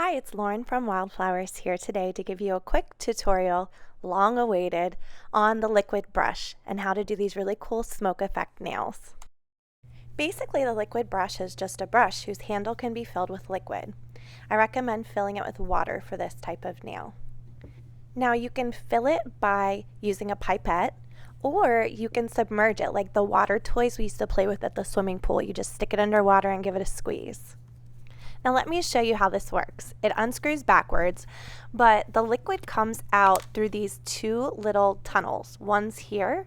Hi, it's Lauren from Wildflowers here today to give you a quick tutorial, long awaited, on the liquid brush and how to do these really cool smoke effect nails. Basically, the liquid brush is just a brush whose handle can be filled with liquid. I recommend filling it with water for this type of nail. Now you can fill it by using a pipette, or you can submerge it like the water toys we used to play with at the swimming pool. You just stick it underwater and give it a squeeze. Now let me show you how this works. It unscrews backwards, but the liquid comes out through these two little tunnels. One's here,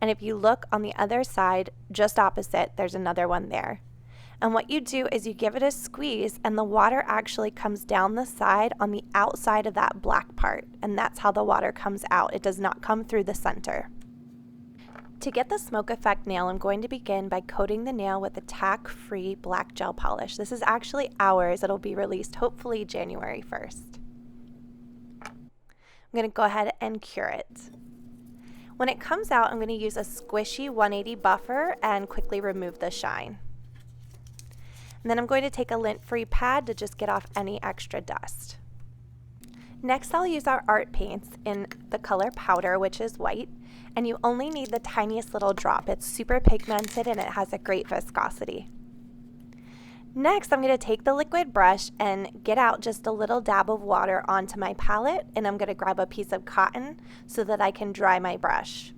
and if you look on the other side, just opposite, there's another one there. And what you do is you give it a squeeze, and the water actually comes down the side on the outside of that black part, and that's how the water comes out. It does not come through the center. To get the smoke effect nail, I'm going to begin by coating the nail with a tack-free black gel polish. This is actually ours. It'll be released hopefully January 1st. I'm going to go ahead and cure it. When it comes out, I'm going to use a squishy 180 buffer and quickly remove the shine. And then I'm going to take a lint-free pad to just get off any extra dust. Next, I'll use our art paints in the color powder, which is white, and you only need the tiniest little drop. It's super pigmented and it has a great viscosity. Next, I'm going to take the liquid brush and get out just a little dab of water onto my palette, and I'm going to grab a piece of cotton so that I can dry my brush.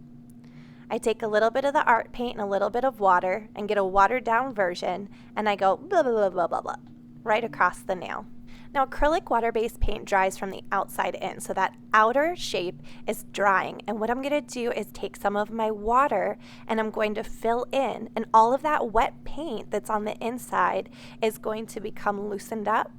I take a little bit of the art paint and a little bit of water and get a watered down version, and I go blah, blah, blah, blah, blah, blah, right across the nail. Now, acrylic water-based paint dries from the outside in, so that outer shape is drying. And what I'm going to do is take some of my water and I'm going to fill in, and all of that wet paint that's on the inside is going to become loosened up,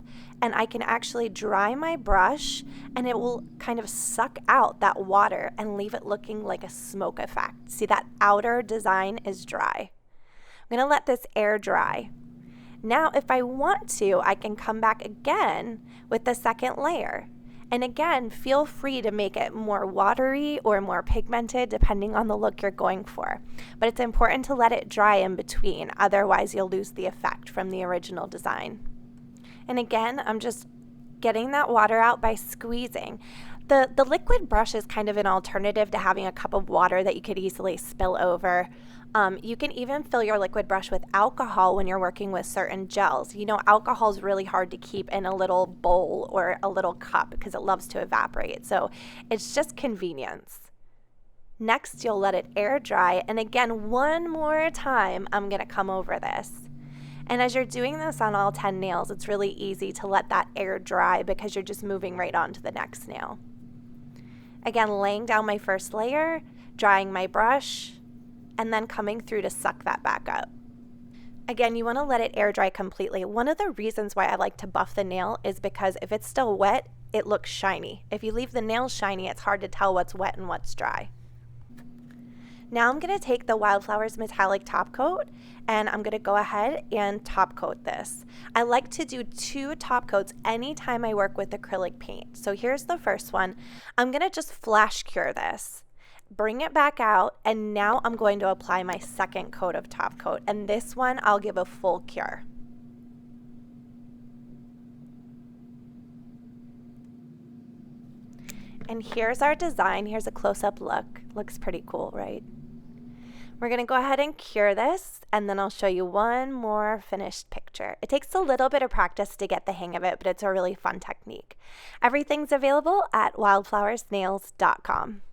and I can actually dry my brush and it will kind of suck out that water and leave it looking like a smoke effect. See, that outer design is dry. I'm going to let this air dry. Now, if I want to, I can come back again with the second layer. And again, feel free to make it more watery or more pigmented depending on the look you're going for. But it's important to let it dry in between, otherwise you'll lose the effect from the original design. And again, I'm just getting that water out by squeezing. The liquid brush is kind of an alternative to having a cup of water that you could easily spill over. You can even fill your liquid brush with alcohol when you're working with certain gels. You know, alcohol is really hard to keep in a little bowl or a little cup because it loves to evaporate. So it's just convenience. Next, you'll let it air dry. And again, one more time, I'm going to come over this. And as you're doing this on all 10 nails, it's really easy to let that air dry because you're just moving right on to the next nail. Again, laying down my first layer, drying my brush, and then coming through to suck that back up. Again, you want to let it air dry completely. One of the reasons why I like to buff the nail is because if it's still wet, it looks shiny. If you leave the nail shiny, it's hard to tell what's wet and what's dry. Now I'm going to take the Wildflowers metallic top coat and I'm going to go ahead and top coat this. I like to do 2 top coats anytime I work with acrylic paint. So here's the first one. I'm going to just flash cure this. Bring it back out, and now I'm going to apply my second coat of top coat, and this one I'll give a full cure. And here's our design. Here's a close-up look. Looks pretty cool, right? We're going to go ahead and cure this, and then I'll show you one more finished picture. It takes a little bit of practice to get the hang of it, but it's a really fun technique. Everything's available at wildflowersnails.com.